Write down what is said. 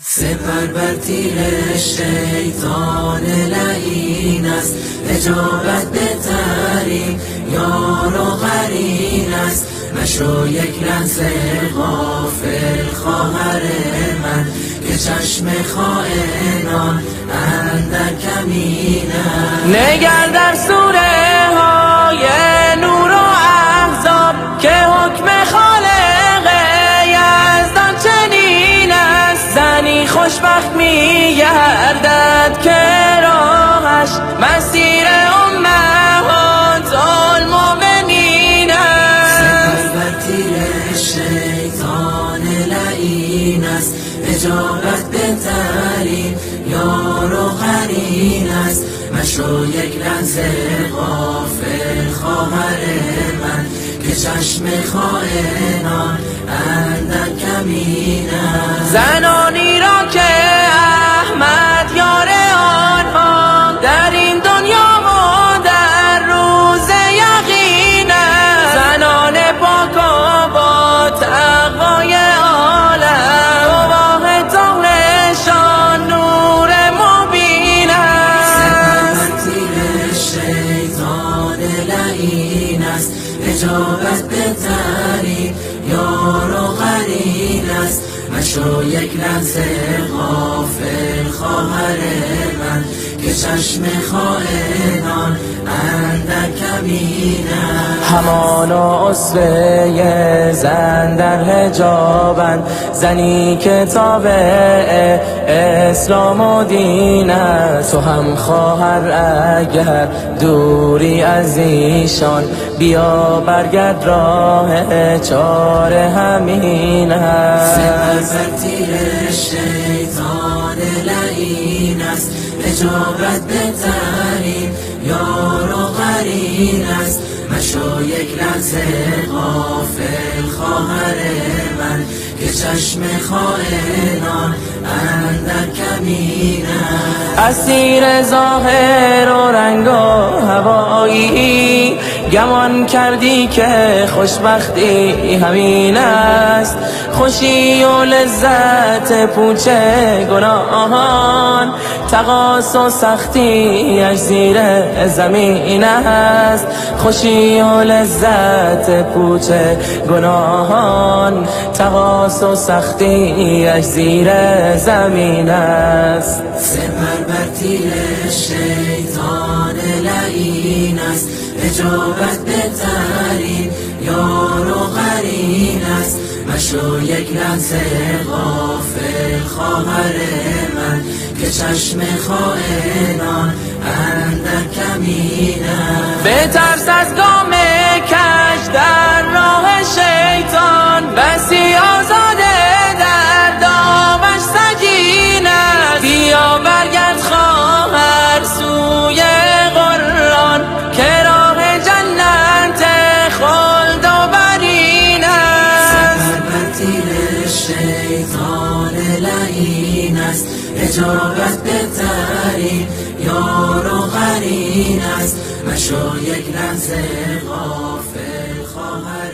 سپر بر تیر شیطان لعین است، اجابت بهترین یار و قرین است. مشو یک لحظه غافل خواهر من، که چشم خائنان اندر کمین است. نگر در سوره های نور و احزاب، که حکم خالق یزدان چنین است. زنی خوشبخت می گردد که راهش مسیر امهات المؤمنین است. سپر بر تیر شیطان لعین است، اجابت بهترین یار و قرین است. مشو یک لحظه غافل خواهر من، که چشم خائنان اندر کمین است. زنانی را که احمد یار آنها در این دنیا و در روز یقین است. زنان پاک و با تقوای عالم، گواه طهرشان نور مبین است. سپر بر تیر شیطان لعین است، اجابت بهترین یار و قرین است. مشو یک لحظه غافل خواهر من، که چشم خائنان اندر کمین است. همان اسوه زن در حجابند، زنی که تابع اسلام و دین است. تو هم خواهر اگر دوری از ایشان، بیا برگرد راه چاره همین است. سپر بر تیر شیطان لعین است، اجابت بهترین یار و قرین است. مشو یک لحظه غافل خواهر من، که چشم خائنان اندر کمین است. اسیر ظاهر و رنگ و هوایی، گمان کردی که خوشبختی همین است. خوشی و لذت پوچ گناهان، تقاص و سختیش زیر زمین است. خوشی و لذت پوچ گناهان، تقاص و سختیش زیر زمین است. سپر بر تیر شیطان لعین است، اجابت بهترین یار و قرین است. مشو یک لحظه غافل خواهر من، که چشم خائنان اندر کمین است. بترس از گام کج در راه شیطان، بسی آزاده در دامش سگین است. بیا برگرد خواهر سوی قرآن، که راه جنت خلد و برین است. سپر بر تیر شیطان لعین است، اجابت بهترین یار و قرین است. مشو یک لحظه غافل خواهر